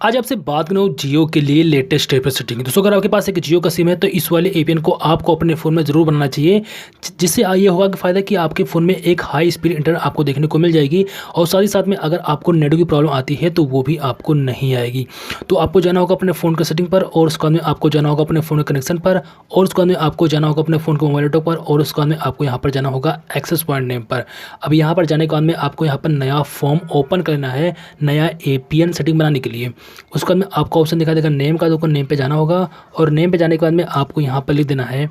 आज आपसे बात करूँ जियो के लिए लेटेस्ट टाइप सेटिंग। दोस्तों अगर आपके पास एक जियो का सिम है तो इस वाले एपीएन को आपको अपने फ़ोन में ज़रूर बनाना चाहिए, जिससे ये होगा कि फ़ायदा कि आपके फ़ोन में एक हाई स्पीड इंटरनेट आपको देखने को मिल जाएगी और साथ ही साथ में अगर आपको नेट की प्रॉब्लम आती है तो वो भी आपको नहीं आएगी। तो आपको जाना होगा अपने फ़ोन के सेटिंग पर और उसके बाद में आपको जाना होगा अपने फ़ोन के कनेक्शन पर और उसके बाद में आपको जाना होगा अपने फ़ोन के मोबाइल नेटवर्क पर और उसके बाद में आपको यहाँ पर जाना होगा एक्सेस पॉइंट नेम पर। अब यहाँ पर जाने के बाद में आपको यहाँ पर नया फॉर्म ओपन करना है नया एपीएन सेटिंग बनाने के लिए। उसके बाद में आपको ऑप्शन दिखा देगा नेम का, तो नेम पे जाना होगा और नेम पे जाने के बाद में आपको यहाँ पर लिख देना है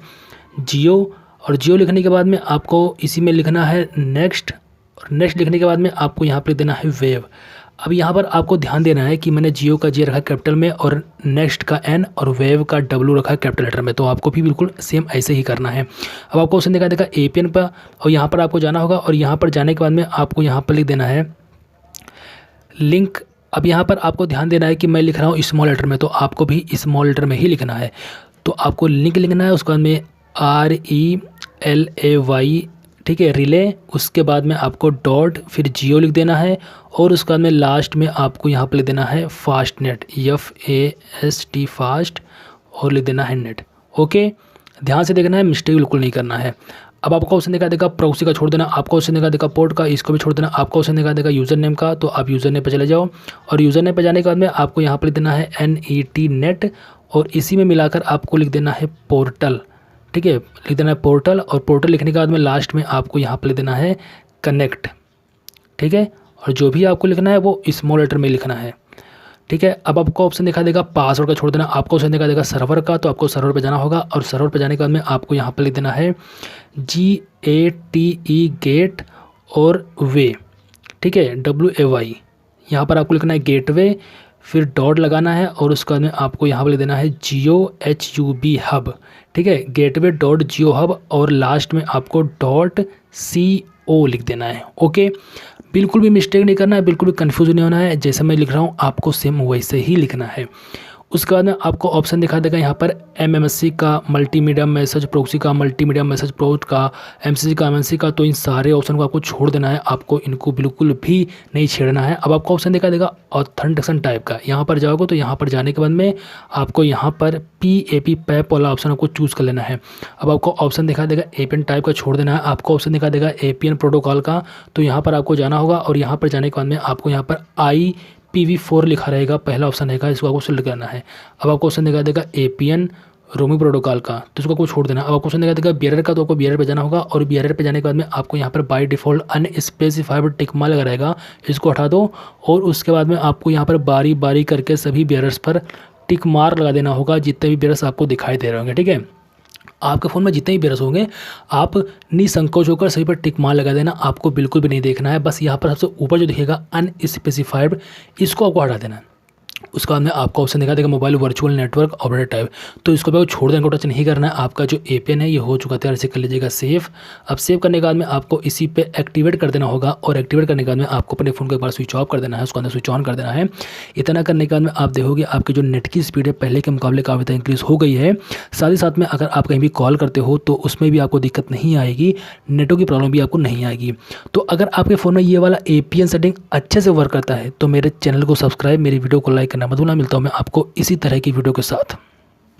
जियो और जियो लिखने के बाद में आपको इसी में लिखना है नेक्स्ट और नेक्स्ट लिखने के बाद में आपको यहाँ पर लिख देना है वेव। अब यहाँ पर आपको ध्यान देना है कि मैंने जियो का जी रखा है कैपिटल में और नेक्स्ट का एन और वेव का डब्ल्यू रखा है कैपिटल लेटर में, तो आपको भी बिल्कुल सेम ऐसे ही करना है। अब आपको ऑप्शन दिखा देगा एपीएन पर और यहाँ पर आपको जाना होगा और यहाँ पर जाने के बाद में आपको यहाँ पर लिख देना है लिंक। अब यहाँ पर आपको ध्यान देना है कि मैं लिख रहा हूँ स्मॉल लेटर में, तो आपको भी स्मॉल लेटर में ही लिखना है। तो आपको लिंक लिखना है, उसके बाद में RELAY, ठीक है, रिले। उसके बाद में आपको डॉट फिर जियो लिख देना है और उसके बाद में लास्ट में आपको यहाँ पर लिख देना है फास्ट नेट, FAST फास्ट और लिख देना है नेट। ओके, ध्यान से देखना है, मिस्टेक बिल्कुल नहीं करना है। अब आपको ऑप्शन दिखा देगा प्रोक्सी का छोड़ देना, आपको ऑप्शन दिखा देगा पोर्ट का, इसको भी छोड़ देना। आपको ऑप्शन दिखा देगा यूज़र नेम का, तो आप यूज़र नेम पर चले जाओ और यूज़र नेम पर जाने के बाद में आपको यहाँ पर लिख देना है NET नेट और इसी में मिलाकर आपको लिख देना है पोर्टल, ठीक है, लिख देना है पोर्टल और पोर्टल लिखने के बाद में लास्ट में आपको यहाँ पर लिख देना है कनेक्ट, ठीक है, और जो भी आपको लिखना है वो स्मॉल लेटर में लिखना है, ठीक है। अब आपको ऑप्शन दिखा देगा पासवर्ड का छोड़ देना, आपको ऑप्शन दिखा देगा सर्वर का, तो आपको सर्वर पे जाना होगा और सर्वर पे जाने के बाद में आपको यहाँ पर लिख देना है GATE गेट और वे, ठीक है, WAY। यहाँ पर आपको लिखना है गेटवे, फिर डॉट लगाना है और उसके बाद में आपको यहाँ पर लिख देना है जियो HUB हब, ठीक है, गेटवे डॉट जियो हब और लास्ट में आपको डॉट CO लिख देना है। ओके, बिल्कुल भी मिस्टेक नहीं करना है, बिल्कुल भी कंफ्यूज नहीं होना है, जैसे मैं लिख रहा हूँ आपको सेम वैसे ही लिखना है। उसके बाद में आपको ऑप्शन दिखा देगा यहाँ पर MMSC का मल्टीमीडिया मैसेज प्रोक्सी का, मल्टीमीडिया मैसेज प्रोट का, MCC का, MNC का, तो इन सारे ऑप्शन को आपको छोड़ देना है, आपको इनको बिल्कुल भी नहीं छेड़ना है। अब आपको ऑप्शन दिखा देगा ऑथेंटिकेशन टाइप का, यहाँ पर जाओगे तो यहाँ पर जाने के बाद में आपको यहाँ पर PAP पैप वाला ऑप्शन आपको चूज़ कर लेना है। अब आपको ऑप्शन दिखा देगा एपीएन टाइप का छोड़ देना है, आपको ऑप्शन दिखा देगा एपीएन प्रोटोकॉल का, तो यहाँ पर आपको जाना होगा और यहाँ पर जाने के बाद में आपको यहाँ पर IPv4 लिखा रहेगा, पहला ऑप्शन रहेगा, इसको आपको सिलेक्ट करना है। अब आपको ऑप्शन दिखा देगा एपीएन रोमिंग प्रोटोकॉल का, तो इसको आपको छोड़ देना। अब आपको ऑप्शन दिखा देगा बियरर का, तो आपको बियरर पे जाना होगा और बियरर पे जाने के बाद में आपको यहाँ पर by default unspecified tick mark लगा रहेगा, इसको हटा दो और उसके बाद में आपको यहाँ पर बारी बारी करके सभी बियरर्स पर टिक मार्क लगा देना होगा, जितने भी बियरर्स आपको दिखाई दे रहे होंगे, ठीक है। आपके फ़ोन में जितने भी बियरर्स होंगे आप निसंकोच होकर सभी पर टिक मार लगा देना, आपको बिल्कुल भी नहीं देखना है। बस यहाँ पर सबसे ऊपर जो दिखेगा अनस्पेसिफाइड, इसको आपको हटा देना है। उसके बाद में आपको ऑप्शन दिखा देगा mobile virtual network operator type, तो इसको भी छोड़ देने को टच नहीं करना है। आपका जो एपीएन है ये हो चुका है, इसे कर लीजिएगा सेव। अब सेव करने के बाद में आपको इसी पे एक्टिवेट कर देना होगा और एक्टिवेट करने के बाद में आपको अपने फ़ोन को एक बार स्विच ऑफ कर देना है, उसको अंदर स्विच ऑन कर देना है। इतना करने के बाद में आप देखोगे आपकी जो नेट की स्पीड है पहले के मुकाबले काफ़ी ज़्यादा इंक्रीज़ हो गई है। साथ ही साथ में अगर आप कहीं भी कॉल करते हो तो उसमें भी आपको दिक्कत नहीं आएगी, नेटवर्क की प्रॉब्लम भी आपको नहीं आएगी। तो अगर आपके फ़ोन में ये वाला एपीएन सेटिंग अच्छे से वर्क करता है तो मेरे चैनल को सब्सक्राइब, मेरी वीडियो को लाइक करना मत भूलना। मिलता हूँ मैं आपको इसी तरह की वीडियो के साथ।